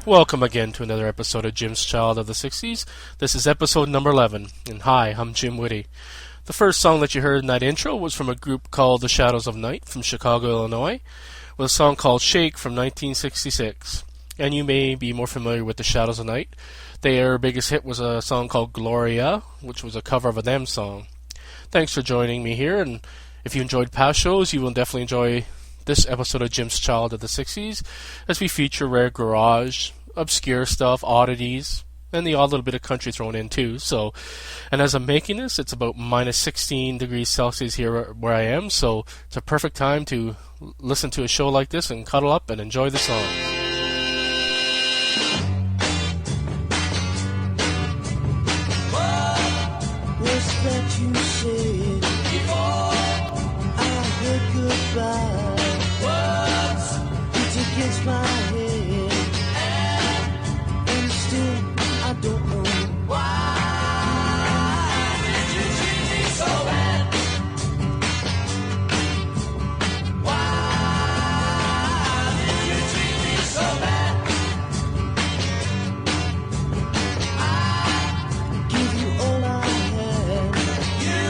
Welcome again to another episode of Jim's Child of the 60s. This is episode number 11, and hi, I'm Jim Witty. The first song that you heard in that intro was from a group called The Shadows of Night from Chicago, Illinois, with a song called Shake from 1966. And you may be more familiar with The Shadows of Night. Their biggest hit was a song called Gloria, which was a cover of a Them song. Thanks for joining me here, and if you enjoyed past shows, you will definitely enjoy this episode of Jim's Child of the 60s, as we feature rare garage, obscure stuff, oddities, and the odd little bit of country thrown in too. So, and as I'm making this, it's about minus 16 degrees Celsius here where I am, so it's a perfect time to listen to a show like this and cuddle up and enjoy the songs. What's that you said before I heard goodbye? It's against my head, and still I don't know why. Did you treat me so bad? Why did you treat me so bad? I give you all I had. You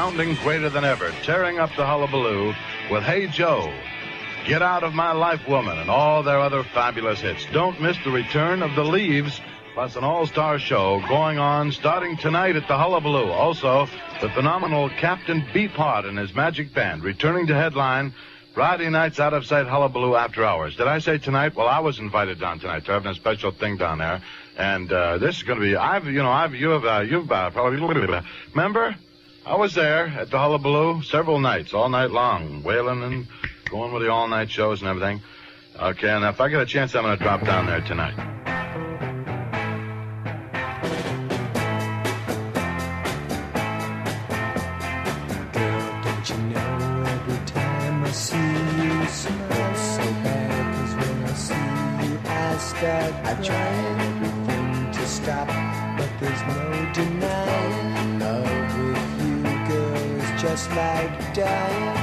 sounding greater than ever, tearing up the hullabaloo with Hey Joe, Get Out of My Life Woman, and all their other fabulous hits. Don't miss the return of The Leaves, plus an all-star show going on starting tonight at the Hullabaloo. Also, the phenomenal Captain Beefheart and his magic band returning to headline Friday night's Out of Sight Hullabaloo after hours. Did I say tonight? Well, I was invited down tonight. They're having a special thing down there, and this is going to be. You've probably remember. I was there at the Hullabaloo several nights, all night long, wailing and going with the all-night shows and everything. Okay, and if I get a chance, I'm going to drop down there tonight. Girl, don't you know every time I see you smile, it's so bad, 'cause when I see you I start I try everything to stop, but there's no denying love with you, girl, is just like dying.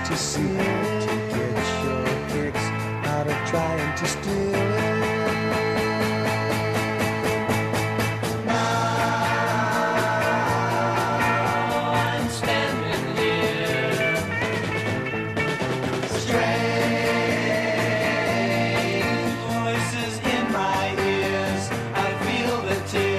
To see it, to get your kicks out of trying to steal it. Now I'm standing here, strange voices in my ears. I feel the tears.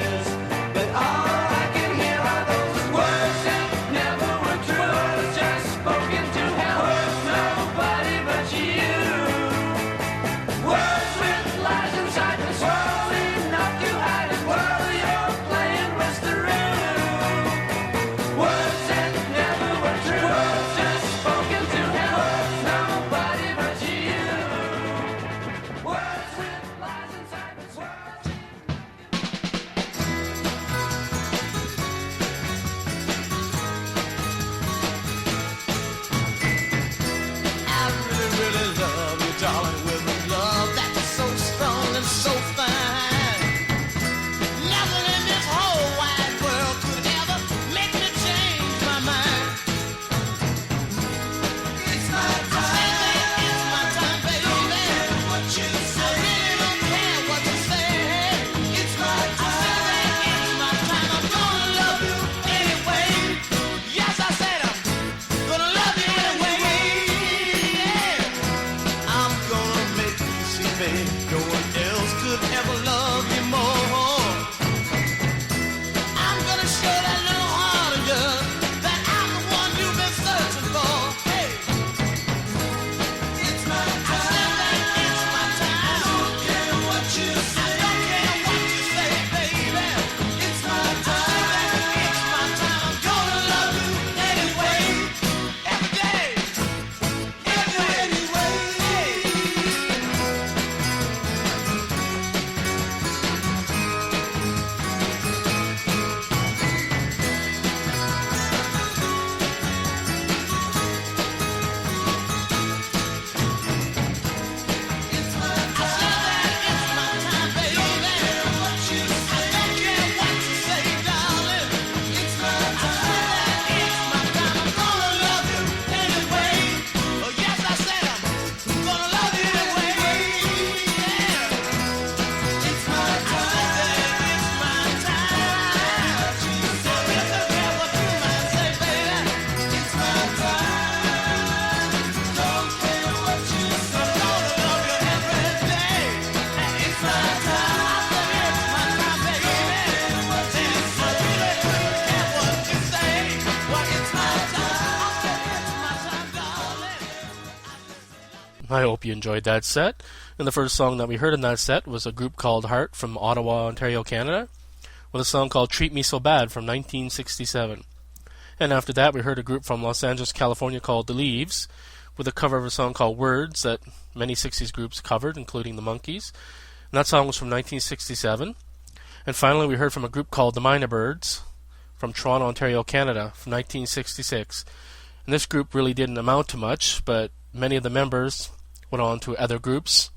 I hope you enjoyed that set. And the first song that we heard in that set was a group called Heart from Ottawa, Ontario, Canada, with a song called Treat Me So Bad from 1967. And after that, we heard a group from Los Angeles, California called The Leaves, with a cover of a song called Words that many 60s groups covered, including the Monkees. And that song was from 1967. And finally, we heard from a group called the Mynah Birds from Toronto, Ontario, Canada, from 1966. And this group really didn't amount to much, but many of the members went on to other groups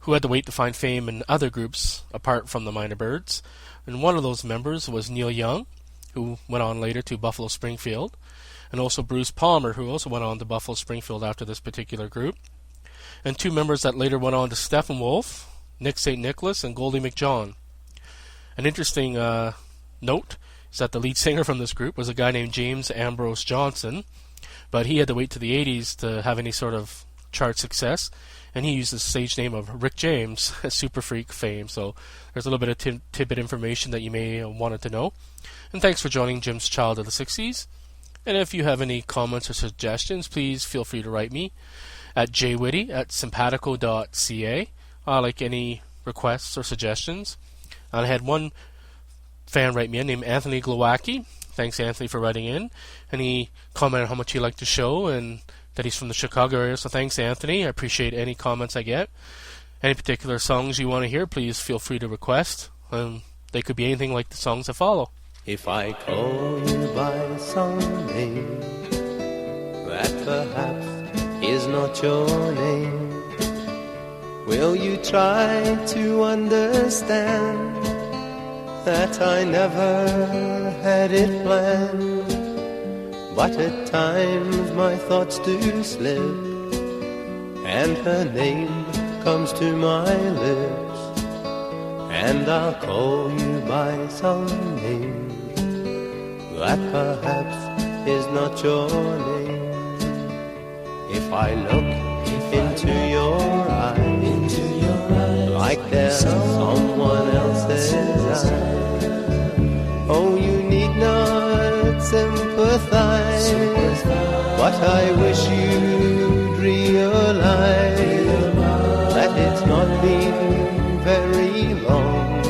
who had to wait to find fame in other groups apart from the Mynah Birds. And one of those members was Neil Young, who went on later to Buffalo Springfield, and also Bruce Palmer, who also went on to Buffalo Springfield after this particular group. And two members that later went on to Steppenwolf, Nick St. Nicholas and Goldie McJohn. An interesting note is that the lead singer from this group was a guy named James Ambrose Johnson, but he had to wait to the 80s to have any sort of chart success, and he used the stage name of Rick James at Super Freak fame. So there's a little bit of tidbit information that you may wanted to know. And thanks for joining Jim's Child of the 60s. And if you have any comments or suggestions, please feel free to write me at jwitty@simpatico.ca. I like any requests or suggestions. And I had one fan write me in named Anthony Glowacki. Thanks, Anthony, for writing in. And he commented how much he liked the show and that he's from the Chicago area. So thanks, Anthony. I appreciate any comments I get. Any particular songs you want to hear, please feel free to request. They could be anything like the songs that follow. If I call you by some name that perhaps is not your name, will you try to understand that I never had it planned? But at times my thoughts do slip, and her name comes to my lips, and I'll call you by some name that perhaps is not your name. If I look into your eyes, like there's someone else's eyes, oh, you need not sympathize, but I wish you'd realize that it's not been very long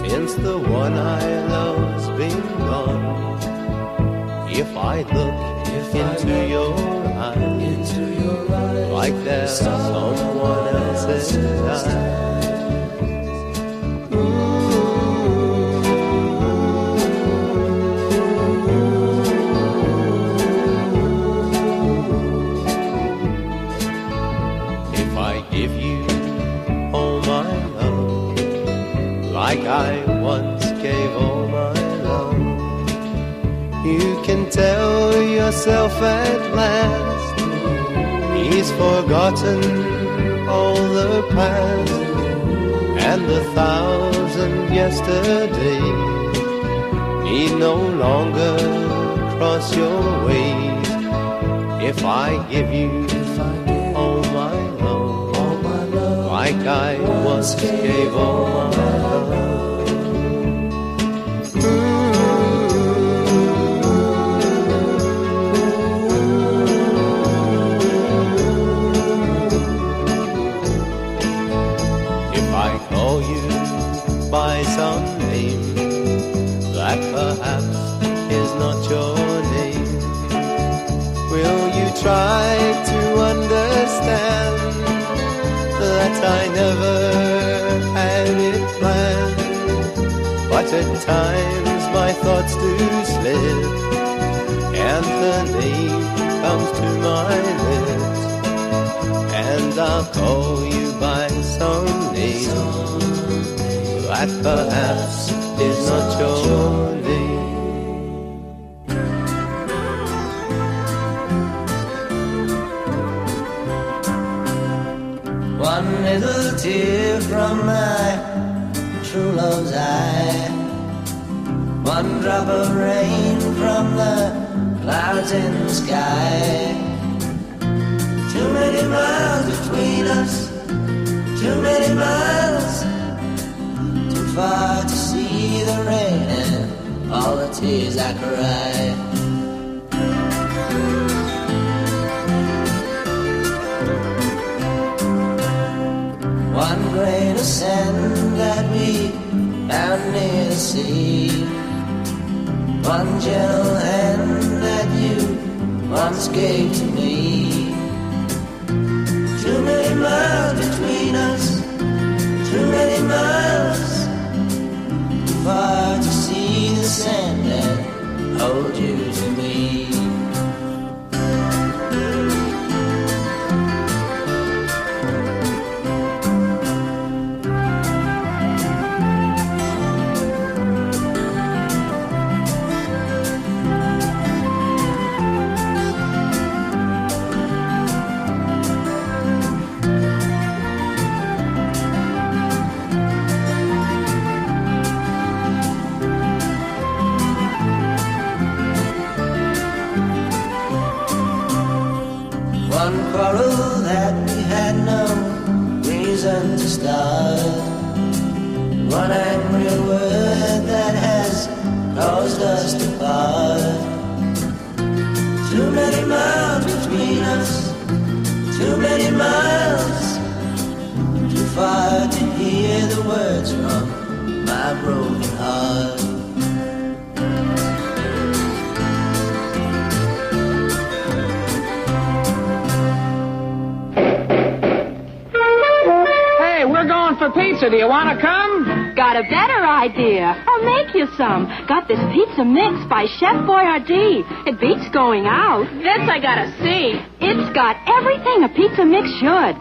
since the one I love's been gone. If I look into your eyes, like there's someone else's eyes, if I give you all my love, like I once gave all my love, you can tell yourself at last he's forgotten all the past, and 1,000 yesterdays need no longer cross your ways. If I give you all my love, like I once gave all my love. By some name that perhaps is not your name, will you try to understand that I never had it planned? But at times my thoughts do slip, and the name comes to my lips, and I'll call you by some name that perhaps is not your name. One little tear from my true love's eye, one drop of rain from the clouds in the sky. Too many miles between us, too many miles, far to see the rain and all the tears I cry. see. One gentle hand that you once gave to me. Too many miles between us, too many miles, too far to see the sand and hold you to me. One quarrel that we had no reason to start. One angry word that has caused us to part. Too many miles between us, too many miles, too far to hear the words from my broken heart. For pizza, do you want to come? Got a better idea. I'll make you some. Got this pizza mix by Chef Boyardee. It beats going out. This I gotta see. It's got everything a pizza mix should.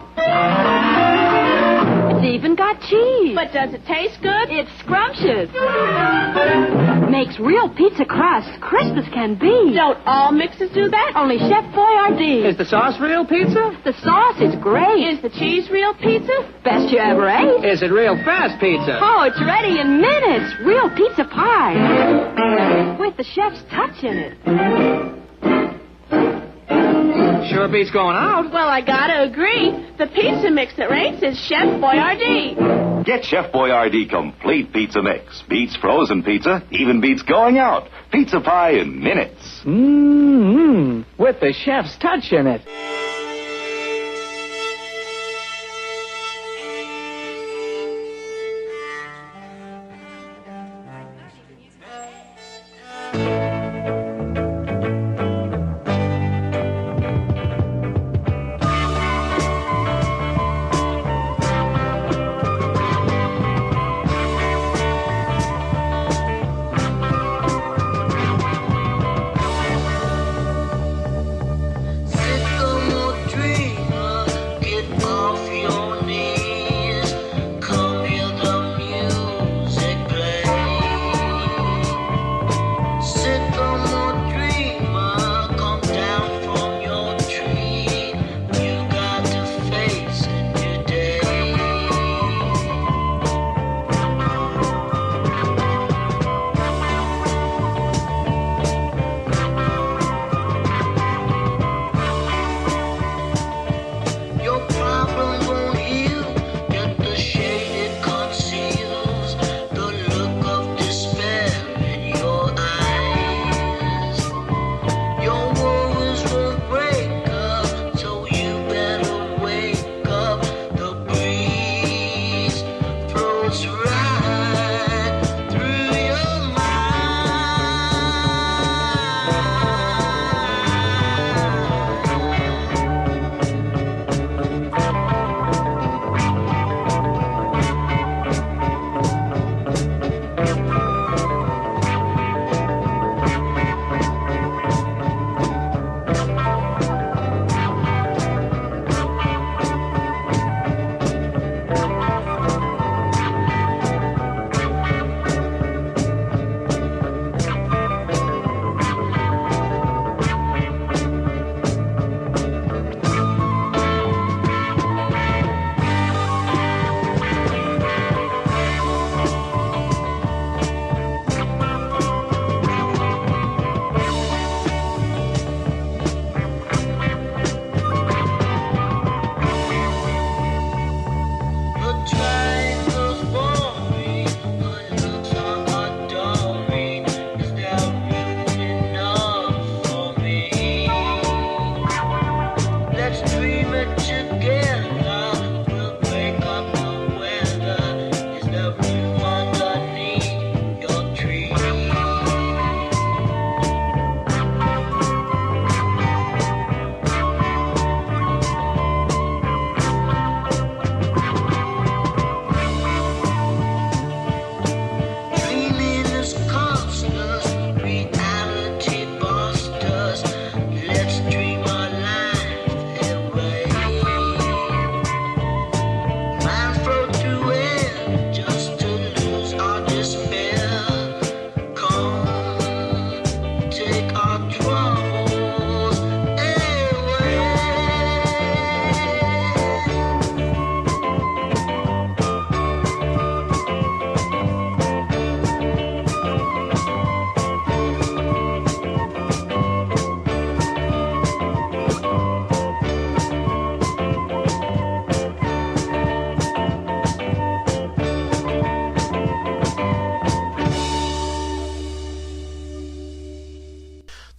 It's even got cheese. But does it taste good? It's scrumptious. Makes real pizza crust crisp as can be. Don't all mixes do that? Only Chef Boyardee. Is the sauce real pizza? The sauce is great. Is the cheese real pizza? Best you ever ate. Is it real fast pizza? Oh, it's ready in minutes. Real pizza pie. With the chef's touch in it. Sure beats going out. Well, I gotta agree. The pizza mix that rates is Chef Boyardee. Get Chef Boyardee Complete Pizza Mix. Beats frozen pizza, even beats going out. Pizza pie in minutes. Mmm, with the chef's touch in it. Sycamore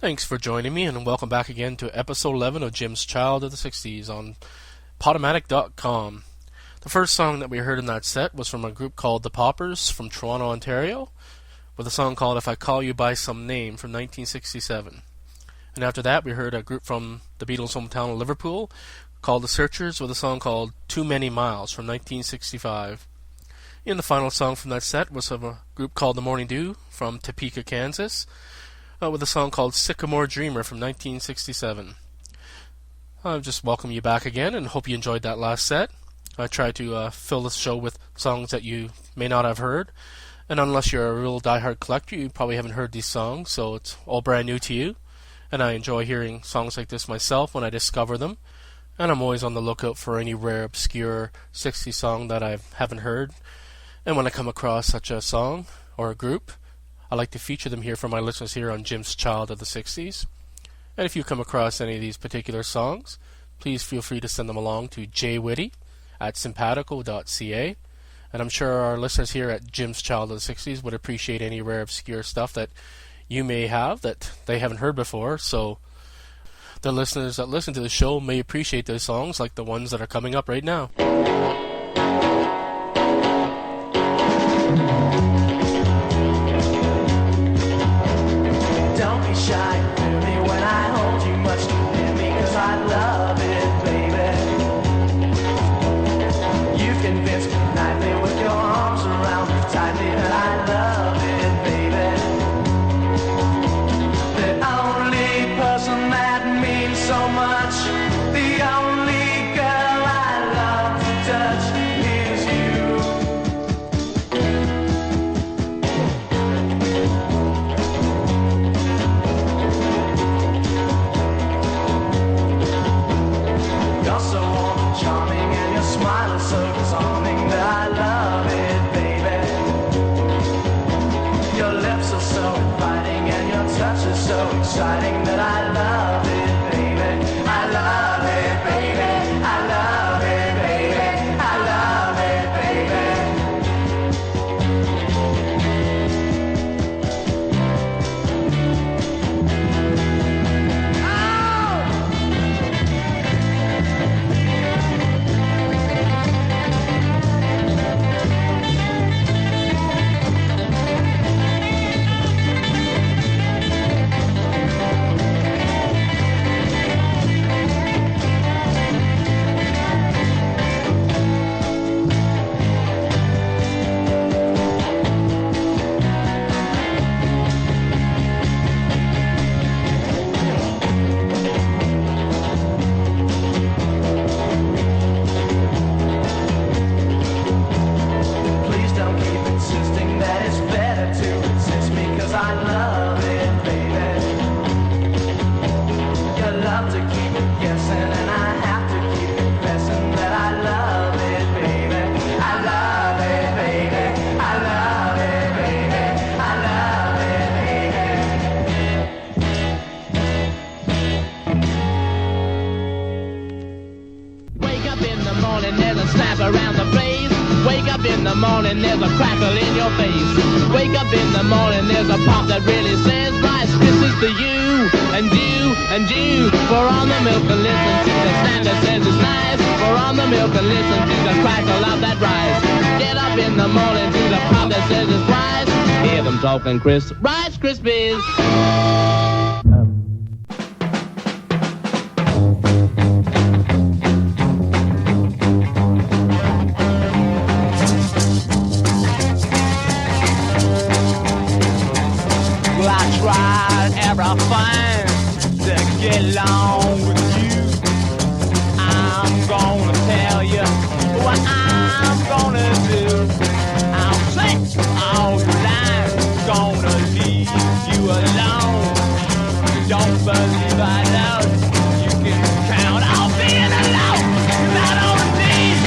Thanks for joining me, and welcome back again to episode 11 of Jim's Child of the 60s on Podomatic.com. The first song that we heard in that set was from a group called the Paupers from Toronto, Ontario, with a song called If I Call You By Some Name from 1967. And after that, we heard a group from the Beatles' hometown of Liverpool called the Searchers with a song called Too Many Miles from 1965. And the final song from that set was from a group called the Morning Dew from Topeka, Kansas, with a song called Sycamore Dreamer from 1967. I just welcome you back again and hope you enjoyed that last set. I try to fill the show with songs that you may not have heard, and unless you're a real diehard collector, you probably haven't heard these songs, so it's all brand new to you. And I enjoy hearing songs like this myself when I discover them, and I'm always on the lookout for any rare, obscure 60s song that I haven't heard. And when I come across such a song or a group, I like to feature them here for my listeners here on Jim's Child of the 60s. And if you come across any of these particular songs, please feel free to send them along to jwitty@simpatico.ca. And I'm sure our listeners here at Jim's Child of the 60s would appreciate any rare, obscure stuff that you may have that they haven't heard before. So the listeners that listen to the show may appreciate those songs like the ones that are coming up right now. Shy to me when I hold you much too near me, 'cause I love it, baby. You convince me nightly with your arms around me tightly that I love it, baby. The only person that means so much, the only girl I love to touch is you. So exciting that I love it, baby. I love it, baby. I love it, baby. I love it, baby. In the morning, there's a crackle in your face. Wake up in the morning, there's a pop that really says Rice Krispies to you, and you, and you. Pour on the milk and listen to the stand that says it's nice. Pour on the milk and listen to the crackle of that rice. Get up in the morning to the pop that says it's rice. Hear them talking Rice Krispies. Everything to get along with you. I'm gonna tell you what I'm gonna do. I'll take all your life, gonna leave you alone. Don't believe I know you can count on being alone. Not only need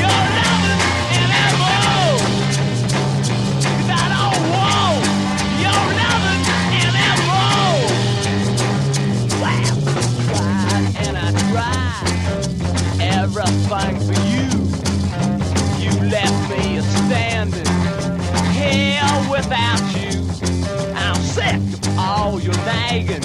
your loving anymore. 'Cause I don't want your loving anymore. Well, I tried everything for you. You left me standing here without you. I'm sick of all your nagging,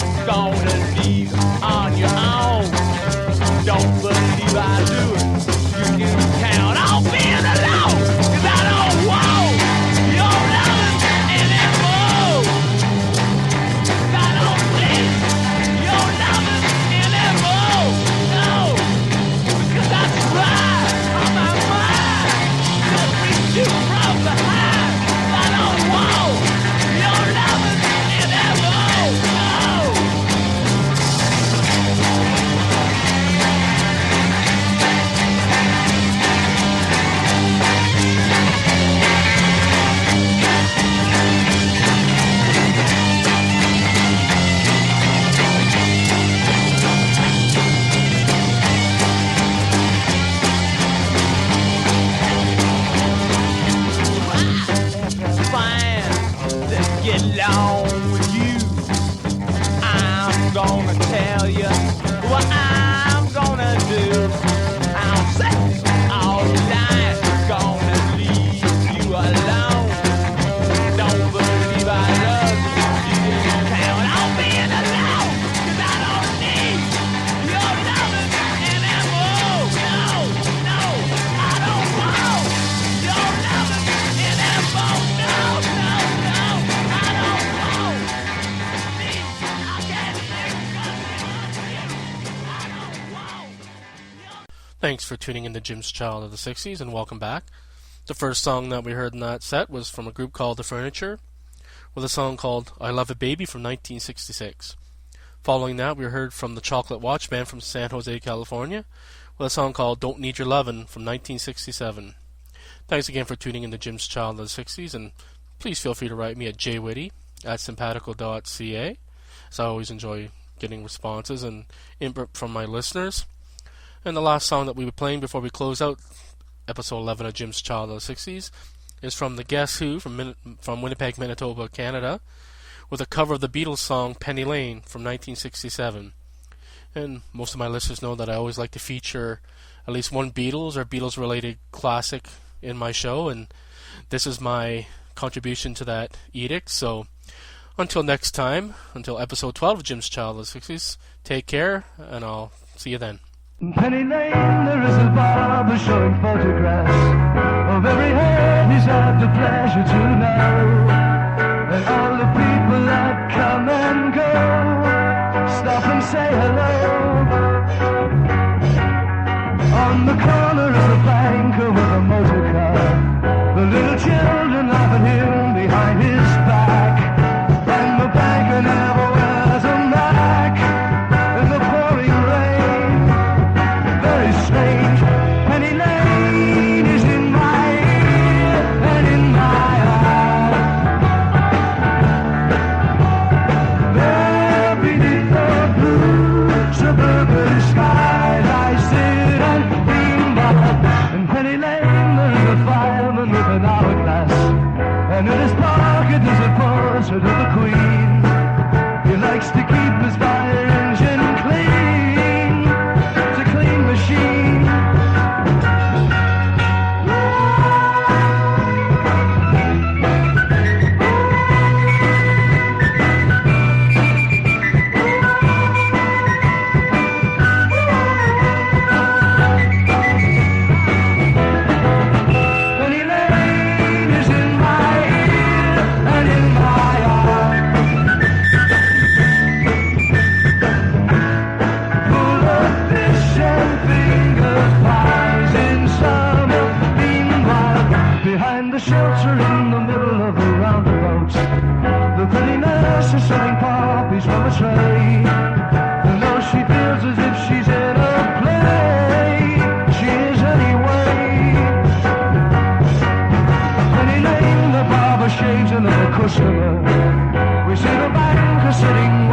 Thanks for tuning in to Jim's Child of the 60s, and welcome back. The first song that we heard in that set was from a group called The Furniture, with a song called I Love It Baby from 1966. Following that, we heard from the Chocolate Watch Band from San Jose, California, with a song called Don't Need Your Lovin' from 1967. Thanks again for tuning in to Jim's Child of the 60s, and please feel free to write me at jwitty@simpatico.ca, as I always enjoy getting responses and input from my listeners. And the last song that we were playing before we close out episode 11 of Jim's Child of the 60s is from the Guess Who from Winnipeg, Manitoba, Canada, with a cover of the Beatles song Penny Lane from 1967. And most of my listeners know that I always like to feature at least one Beatles or Beatles-related classic in my show, and this is my contribution to that edict. So until next time, until episode 12 of Jim's Child of the 60s, take care, and I'll see you then. Penny Lane, there is a barber showing photographs of every head he's had the pleasure to know, and all the people that come and go stop and say hello. On the corner is a banker with a motor car, the little children laugh at him behind his back, and the banker never wears a mac in the pouring rain. Very strange. Penny Lane is in my ear and in my eye. There beneath the blue suburban skies I sit and dream about. In Penny Lane there is a fireman with an hourglass, and in his pocket there's a portrait of the Queen. He likes to keep his fire engine clean. It's a clean machine. Penny Lane is in my ear and in my eye. Full of fish and finger pies in summer. Meanwhile, behind the shelter in the middle of the roundabout, the pretty nurse is selling poppies from a tray. And though she feels as if she's in a play, she is anyway. Penny Lane, the barber shaves another customer. We see the banker sitting